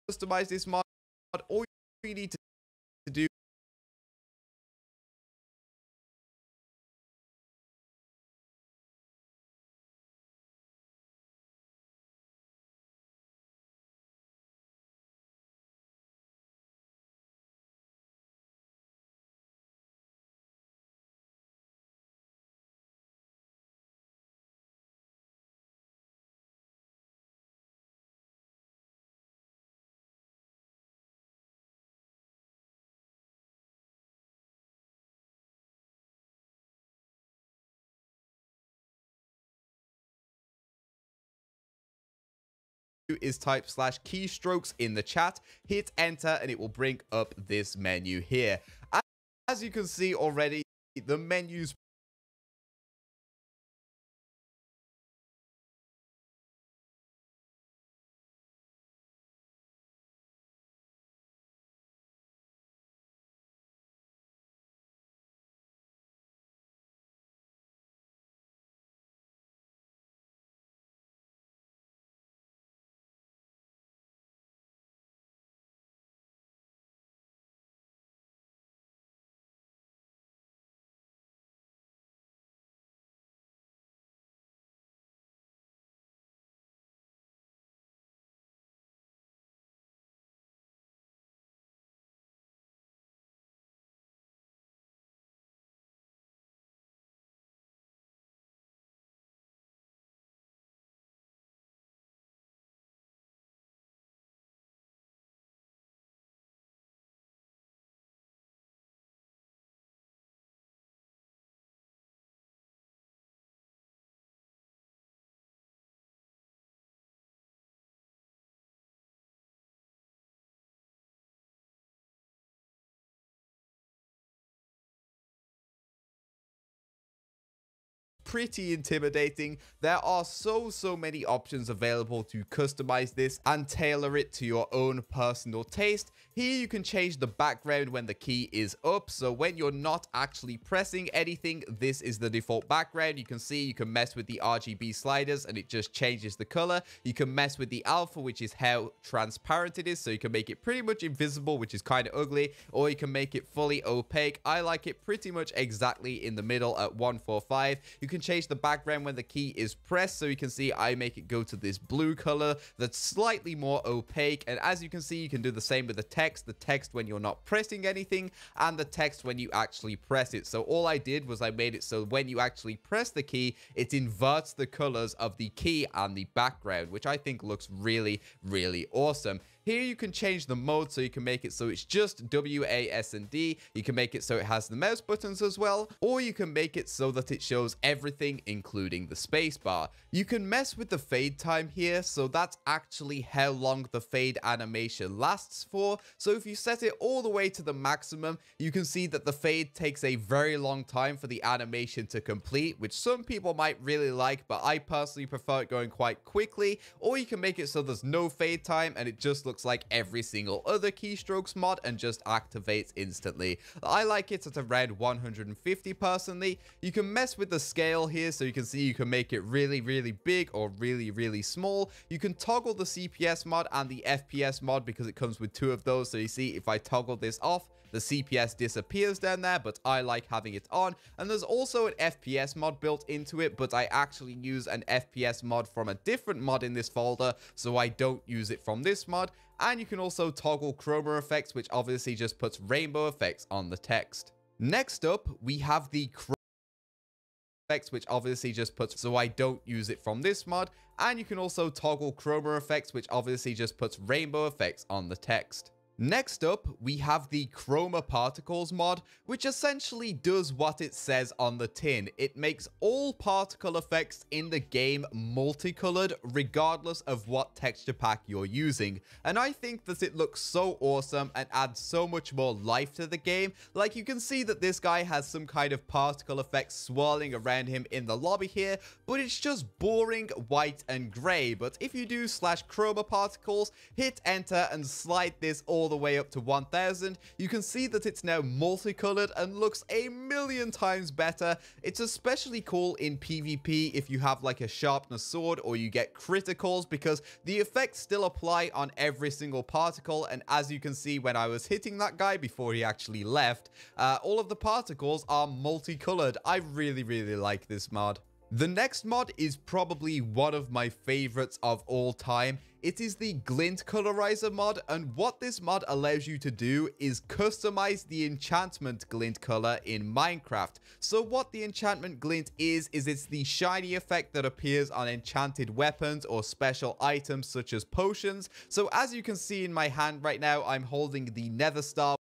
customize this mod, all you need to do is type / keystrokes in the chat, hit enter, and it will bring up this menu here. As you can see already, the menu's pretty intimidating. There are so many options available to customize this and tailor it to your own personal taste. Here you can change the background when the key is up, so when you're not actually pressing anything, this is the default background. You can see you can mess with the RGB sliders and it just changes the color. You can mess with the alpha, which is how transparent it is, so you can make it pretty much invisible, which is kind of ugly, or you can make it fully opaque. I like it pretty much exactly in the middle at 145. You can change the background when the key is pressed, so you can see I make it go to this blue color that's slightly more opaque. And as you can see, you can do the same with the text when you're not pressing anything, and the text when you actually press it. So all I did was I made it so when you actually press the key, it inverts the colors of the key and the background, which I think looks really awesome. Here you can change the mode, so you can make it so it's just W, A, S, and D. You can make it so it has the mouse buttons as well, or you can make it so that it shows everything, including the space bar. You can mess with the fade time here, so that's actually how long the fade animation lasts for. So if you set it all the way to the maximum, you can see that the fade takes a very long time for the animation to complete, which some people might really like, but I personally prefer it going quite quickly. Or you can make it so there's no fade time and it just looks like every single other keystrokes mod and just activates instantly. I like it at around 150 personally. You can mess with the scale here, so you can see you can make it really big or really small. You can toggle the CPS mod and the FPS mod because it comes with two of those. So you see, if I toggle this off, the CPS disappears down there, but I like having it on. And there's also an FPS mod built into it, but I actually use an FPS mod from a different mod in this folder, so I don't use it from this mod. And you can also toggle chroma effects, which obviously just puts rainbow effects on the text. Next up, we have the effects, which obviously just puts, so I don't use it from this mod. And you can also toggle chroma effects, which obviously just puts rainbow effects on the text. Next up, we have the Chroma Particles mod, which essentially does what it says on the tin. It makes all particle effects in the game multicolored, regardless of what texture pack you're using. And I think that it looks so awesome and adds so much more life to the game. Like, you can see that this guy has some kind of particle effects swirling around him in the lobby here, but it's just boring white and gray. But if you do /chroma particles, hit enter and slide this all all the way up to 1000, you can see that it's now multicolored and looks a million times better. It's especially cool in PvP if you have like a sharpness sword or you get criticals, because the effects still apply on every single particle. And as you can see, when I was hitting that guy before he actually left, all of the particles are multicolored. I really like this mod. The next mod is probably one of my favorites of all time. It is the glint colorizer mod, and what this mod allows you to do is customize the enchantment glint color in Minecraft. So what the enchantment glint is it's the shiny effect that appears on enchanted weapons or special items such as potions. So as you can see in my hand right now, I'm holding the nether star